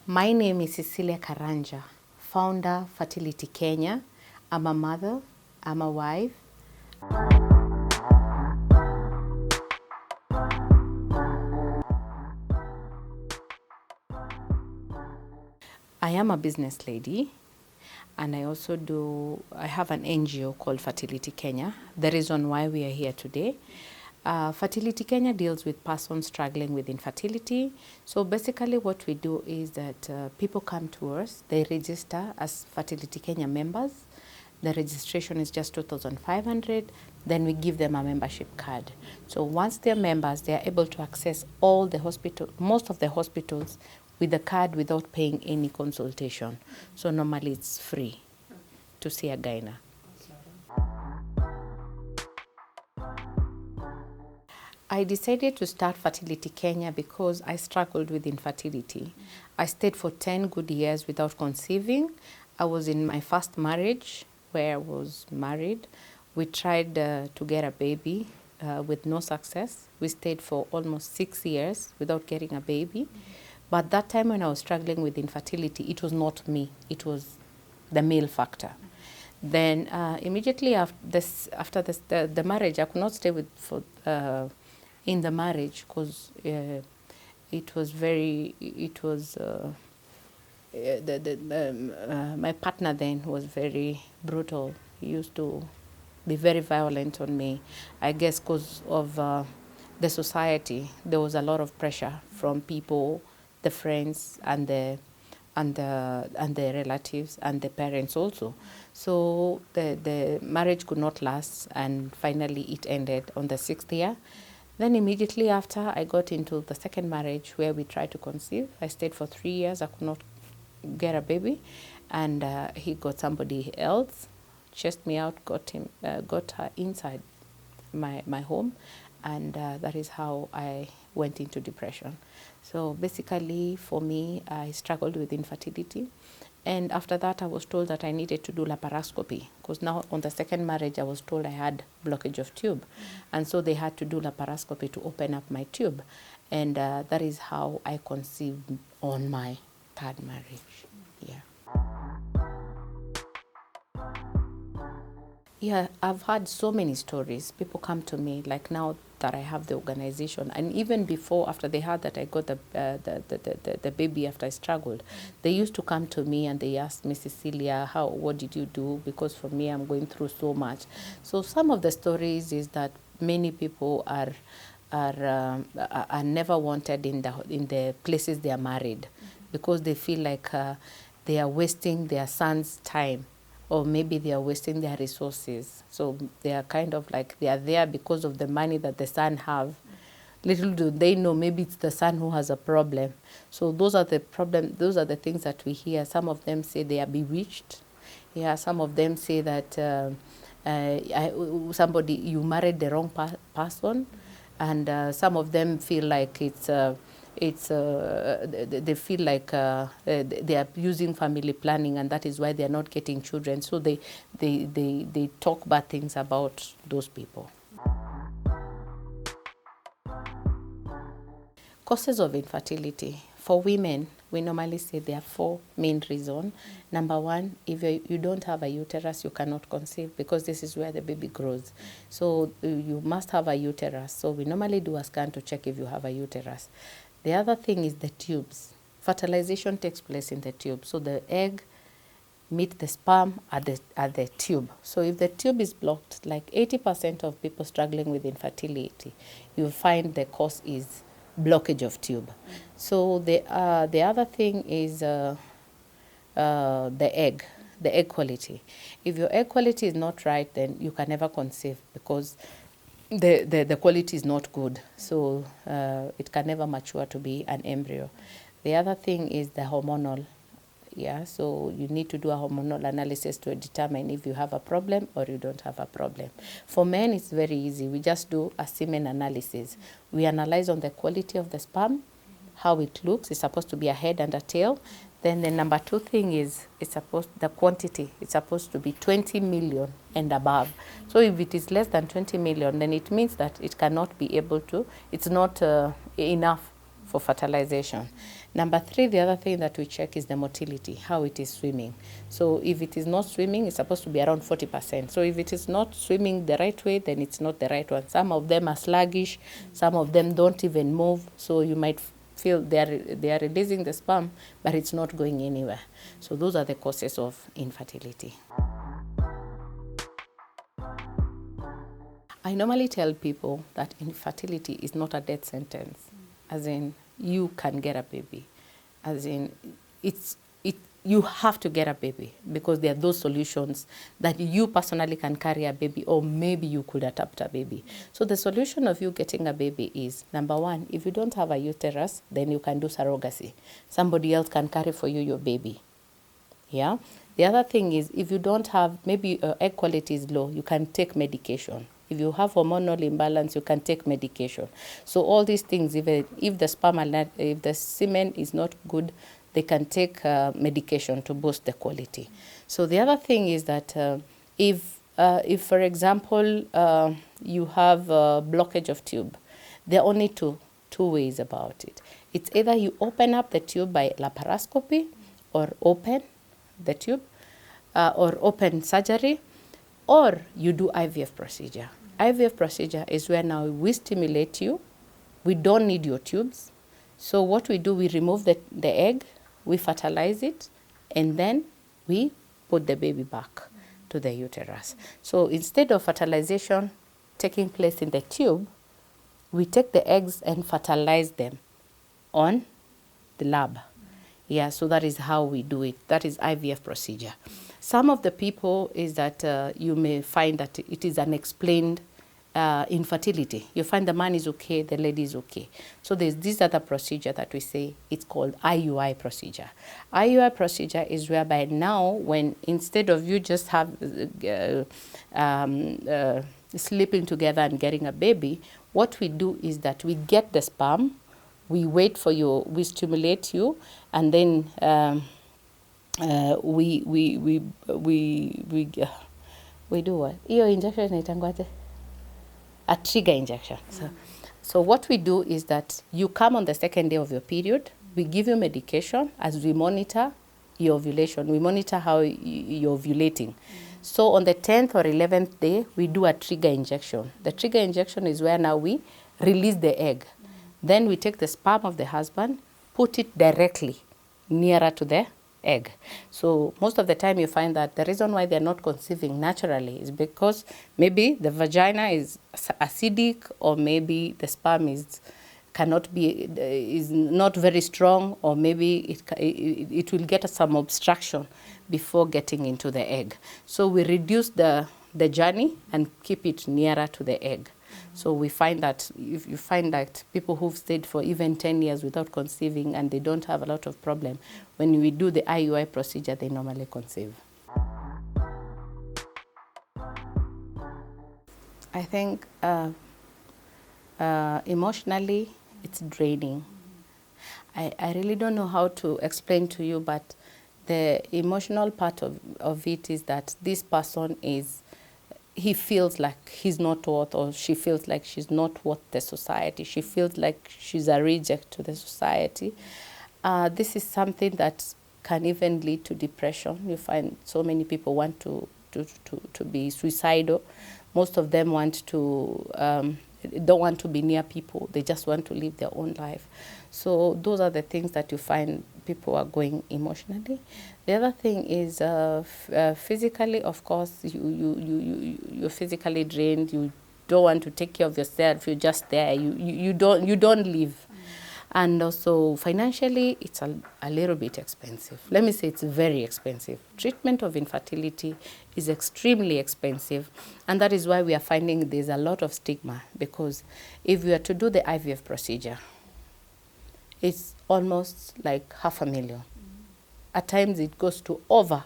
My name is Cecilia Karanja, founder Fertility Kenya. I'm a mother, I'm a wife. I am a business lady, and I have an NGO called Fertility Kenya. The reason why we are here today. Fertility Kenya deals with persons struggling with infertility. So basically what we do is that people come to us, they register as Fertility Kenya members. The registration is just 2,500. Then we give them a membership card. So once they're members, they are able to access most of the hospitals with the card without paying any consultation. So normally it's free to see a gynae. I decided to start Fertility Kenya because I struggled with infertility. I stayed for 10 good years without conceiving. I was in my first marriage where I was married. We tried to get a baby with no success. We stayed for almost 6 years without getting a baby. But that time when I was struggling with infertility, it was not me. It was the male factor. Then immediately after the marriage, I could not stay in the marriage because my partner then was very brutal. He used to be very violent on me. I guess because of the society, there was a lot of pressure from people, the friends, and the relatives and the parents also. So the marriage could not last, and finally it ended on the 6th year. Then immediately after, I got into the second marriage where we tried to conceive. I stayed for 3 years. I could not get a baby, and he got somebody else, chased me out, got her inside my home, and that is how I went into depression. So basically, for me, I struggled with infertility. And after that, I was told that I needed to do laparoscopy because now on the second marriage, I was told I had blockage of tube. And so they had to do laparoscopy to open up my tube. And that is how I conceived on my third marriage. Yeah. Yeah, I've had so many stories. People come to me, like now that I have the organization, and even before, after they heard that I got the baby after I struggled, they used to come to me and they asked me, Cecilia, what did you do? Because for me, I'm going through so much. So some of the stories is that many people are never wanted in the places they are married, because they feel like they are wasting their son's time, or maybe they are wasting their resources. So they are kind of like they are there because of the money that the son have. Little do they know, maybe it's the son who has a problem. So those are the those are the things that we hear. Some of them say they are bewitched. Yeah, some of them say that you married the wrong person, and some of them feel like they feel like they are using family planning, and that is why they are not getting children. So they talk bad things about those people. Causes of infertility. For women, we normally say there are 4 main reasons. Number 1, if you don't have a uterus, you cannot conceive, because this is where the baby grows. So you must have a uterus. So we normally do a scan to check if you have a uterus. The other thing is the tubes. Fertilization takes place in the tube. So the egg meet the sperm at the tube. So if the tube is blocked, like 80% of people struggling with infertility, you'll find the cause is blockage of tube. So the other thing is the egg quality. If your egg quality is not right, then you can never conceive, because the quality is not good. So it can never mature to be an embryo. The other thing is the hormonal. Yeah, so you need to do a hormonal analysis to determine if you have a problem or you don't have a problem. For men, it's very easy. We just do a semen analysis. We analyze on the quality of the sperm, how it looks. It's supposed to be a head and a tail. Then the number 2 thing is the quantity. It's supposed to be 20 million and above. So if it is less than 20 million, then it means that it cannot be able to, it's not enough for fertilization. Number 3, the other thing that we check is the motility, how it is swimming. So if it is not swimming, it's supposed to be around 40%. So if it is not swimming the right way, then it's not the right one. Some of them are sluggish, some of them don't even move. So you might feel they are releasing the sperm, but it's not going anywhere. So those are the causes of infertility. I normally tell people that infertility is not a death sentence, as in you can get a baby, as in you have to get a baby, because there are those solutions that you personally can carry a baby, or maybe you could adopt a baby. So the solution of you getting a baby is, number 1, if you don't have a uterus, then you can do surrogacy. Somebody else can carry for you your baby. Yeah. The other thing is, if you don't have, maybe egg quality is low, you can take medication. If you have hormonal imbalance, you can take medication. So all these things, if the semen is not good, they can take medication to boost the quality. So the other thing is that if for example, you have a blockage of tube, there are only two ways about it. It's either you open up the tube by laparoscopy, or open the tube, or open surgery, or you do IVF procedure. IVF procedure is where now we stimulate you. We don't need your tubes. So what we do, we remove the egg, we fertilize it, and then we put the baby back to the uterus. So instead of fertilization taking place in the tube, we take the eggs and fertilize them on the lab. Yeah, so that is how we do it. That is IVF procedure. Some of the people is that you may find that it is unexplained infertility. You find the man is okay, the lady is okay. So there's this other procedure that we say, it's called IUI procedure. IUI procedure is whereby now, when instead of you just have sleeping together and getting a baby, what we do is that we get the sperm, we wait for you, we stimulate you, and then we do what? Iyo injection inaitangwaje? A trigger injection. So what we do is that you come on the second day of your period, we give you medication as we monitor your ovulation. We monitor how you're ovulating. So on the 10th or 11th day, we do a trigger injection. The trigger injection is where now we release the egg. Then we take the sperm of the husband, put it directly nearer to the egg. So most of the time you find that the reason why they're not conceiving naturally is because maybe the vagina is acidic, or maybe the sperm is not very strong, or maybe it will get some obstruction before getting into the egg. So we reduce the journey and keep it nearer to the egg. So we find that if you find that people who've stayed for even 10 years without conceiving and they don't have a lot of problem, when we do the IUI procedure, they normally conceive. I think emotionally, it's draining. I really don't know how to explain to you, but the emotional part of it is that this person he feels like he's not worth, or she feels like she's not worth the society. She feels like she's a reject to the society. This is something that can even lead to depression. You find so many people want to be suicidal. Most of them don't want to be near people. They just want to live their own life. So those are the things that you find people are going emotionally. The other thing is physically, of course, you're physically drained. You don't want to take care of yourself. You're just there. You don't live. And also financially, it's a little bit expensive. Let me say it's very expensive. Treatment of infertility is extremely expensive. And that is why we are finding there's a lot of stigma, because if we are to do the IVF procedure, it's almost like $500,000. At times it goes to over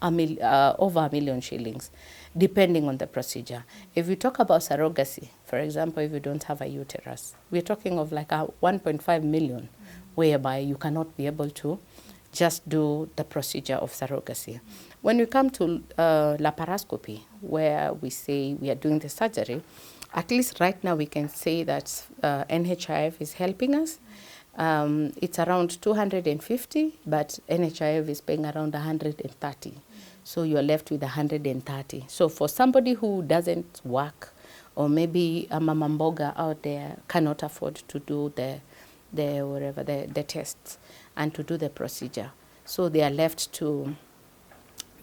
$1 million shillings, depending on the procedure. If we talk about surrogacy, for example, if you don't have a uterus, we're talking of like a 1.5 million, whereby you cannot be able to just do the procedure of surrogacy. When we come to laparoscopy, where we say we are doing the surgery, at least right now we can say that NHIF is helping us. It's around 250, but NHIF is paying around 130. So you're left with 130. So for somebody who doesn't work, or maybe a mama mboga out there cannot afford to do the tests and to do the procedure, so they are left to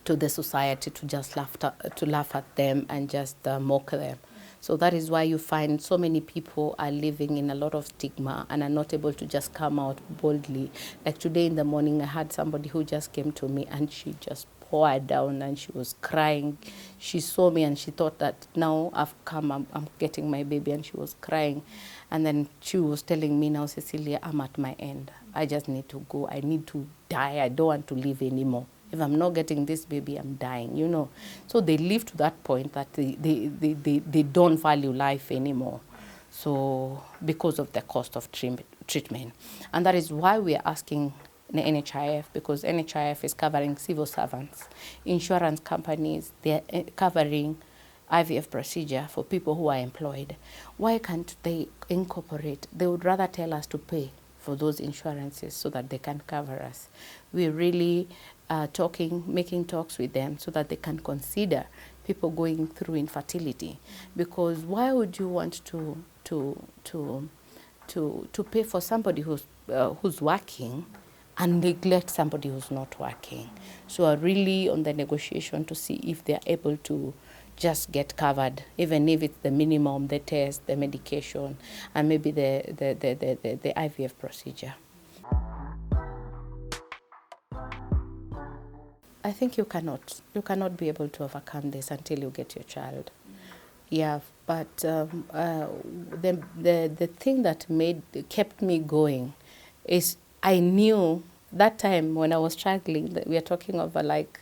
the society to just laugh at them and just mock them. So that is why you find so many people are living in a lot of stigma and are not able to just come out boldly. Like today in the morning, I had somebody who just came to me and she just poured down and she was crying. She saw me and she thought that now I've come, I'm getting my baby, and she was crying. And then she was telling me, now, Cecilia, I'm at my end. I just need to go. I need to die. I don't want to live anymore. If I'm not getting this baby, I'm dying, you know. So they live to that point that they don't value life anymore. So because of the cost of treatment. And that is why we are asking the NHIF, because NHIF is covering civil servants, insurance companies, they're covering IVF procedure for people who are employed. Why can't they incorporate? They would rather tell us to pay for those insurances so that they can cover us. We're really making talks with them so that they can consider people going through infertility. Because why would you want to pay for somebody who's working and neglect somebody who's not working? So are really on the negotiation to see if they're able to just get covered, even if it's the minimum, the test, the medication, and maybe the IVF procedure. I think you cannot be able to overcome this until you get your child. Yeah, but the thing that kept me going is I knew that time when I was struggling, we are talking over like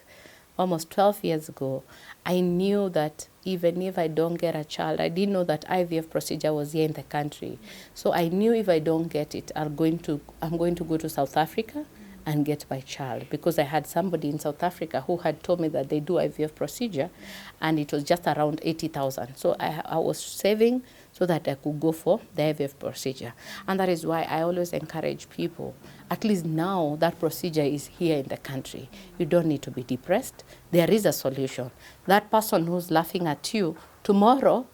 almost 12 years ago, I knew that even if I don't get a child, I didn't know that IVF procedure was here in the country. So I knew if I don't get it, I'm going to go to South Africa and get my child, because I had somebody in South Africa who had told me that they do IVF procedure and it was just around 80,000. So I was saving so that I could go for the IVF procedure. And that is why I always encourage people, at least now that procedure is here in the country. You don't need to be depressed. There is a solution. That person who's laughing at you tomorrow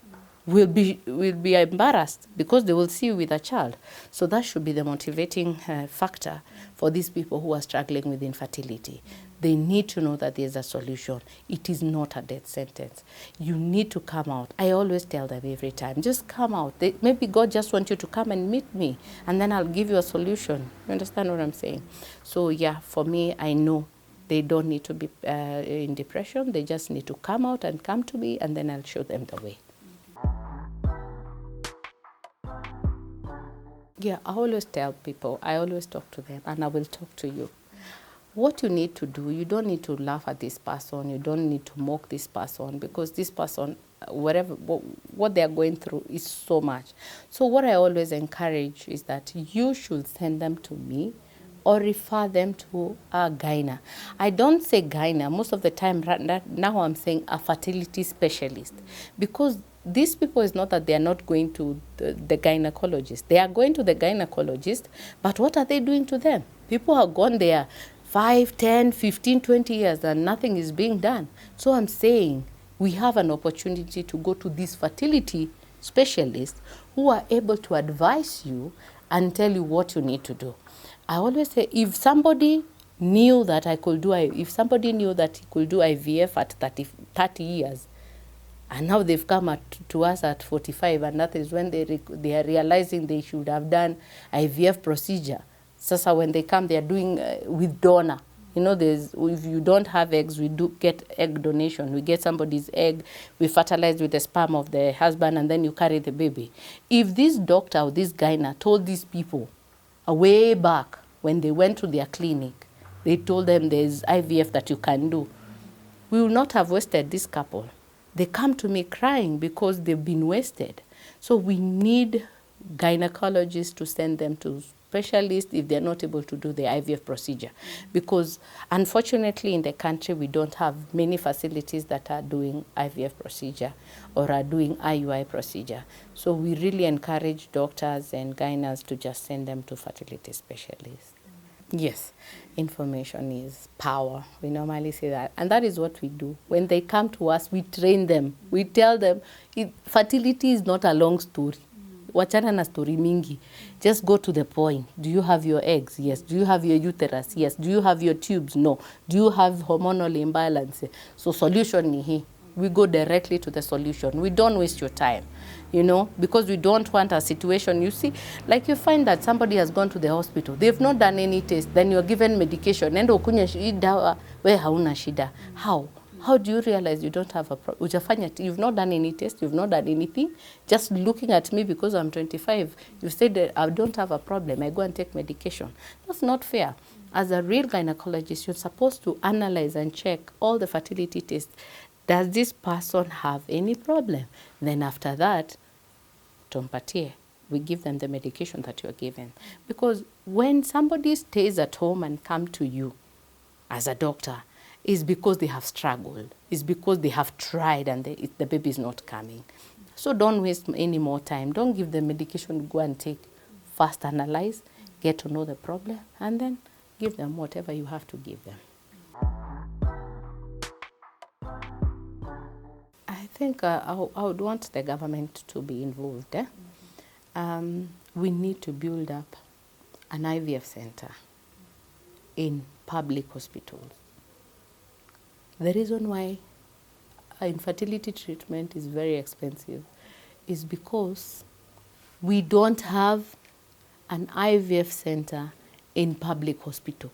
will be embarrassed because they will see you with a child. So that should be the motivating factor for these people who are struggling with infertility. They need to know that there's a solution. It is not a death sentence. You need to come out. I always tell them every time, just come out. Maybe God just wants you to come and meet me, and then I'll give you a solution. You understand what I'm saying? So yeah, for me, I know they don't need to be in depression. They just need to come out and come to me, and then I'll show them the way. Yeah, I always tell people, I always talk to them, and I will talk to you. What you need to do, you don't need to laugh at this person, you don't need to mock this person, because this person, what they are going through is so much. So what I always encourage is that you should send them to me or refer them to a gyna. I don't say gyna. Most of the time now I'm saying a fertility specialist, because these people, is not that they are not going to the gynecologist. They are going to the gynecologist, but what are they doing to them? People have gone there 5, 10, 15, 20 years and nothing is being done. So I'm saying we have an opportunity to go to these fertility specialists who are able to advise you and tell you what you need to do. I always say, if somebody knew that he could do IVF at 30 years, and now they've come to us at 45, and that is when they are realizing they should have done IVF procedure. So when they come, they are doing with donor. You know, if you don't have eggs, we do get egg donation. We get somebody's egg, we fertilize with the sperm of the husband, and then you carry the baby. If this doctor or this gyna told these people way back when they went to their clinic, they told them there's IVF that you can do, we will not have wasted this couple. They come to me crying because they've been wasted. So we need gynecologists to send them to specialist if they're not able to do the IVF procedure. Because unfortunately in the country we don't have many facilities that are doing IVF procedure or are doing IUI procedure. So we really encourage doctors and gynaes to just send them to fertility specialists. Yes, information is power. We normally say that. And that is what we do. When they come to us, we train them. We tell them fertility is not a long story. Wachana na story mingi. Just go to the point. Do you have your eggs? Yes. Do you have your uterus? Yes. Do you have your tubes? No. Do you have hormonal imbalance? So solution ni hii. We go directly to the solution. We don't waste your time, you know, because we don't want a situation. You see, like you find that somebody has gone to the hospital, they've not done any test, then you're given medication, and ukunya dawa we hauna shida. How? How do you realize you don't have a problem? You've not done any test, you've not done anything. Just looking at me because I'm 25, you said that I don't have a problem, I go and take medication. That's not fair. As a real gynecologist, you're supposed to analyze and check all the fertility tests. Does this person have any problem? Then after that, tumpatie, we give them the medication that you're given. Because when somebody stays at home and come to you as a doctor, it's because they have struggled. It's because they have tried and the baby is not coming. So don't waste any more time. Don't give them medication, go and take. First analyze, get to know the problem, and then give them whatever you have to give them. I think I would want the government to be involved. We need to build up an IVF center in public hospitals. The reason why infertility treatment is very expensive is because we don't have an IVF center in public hospital.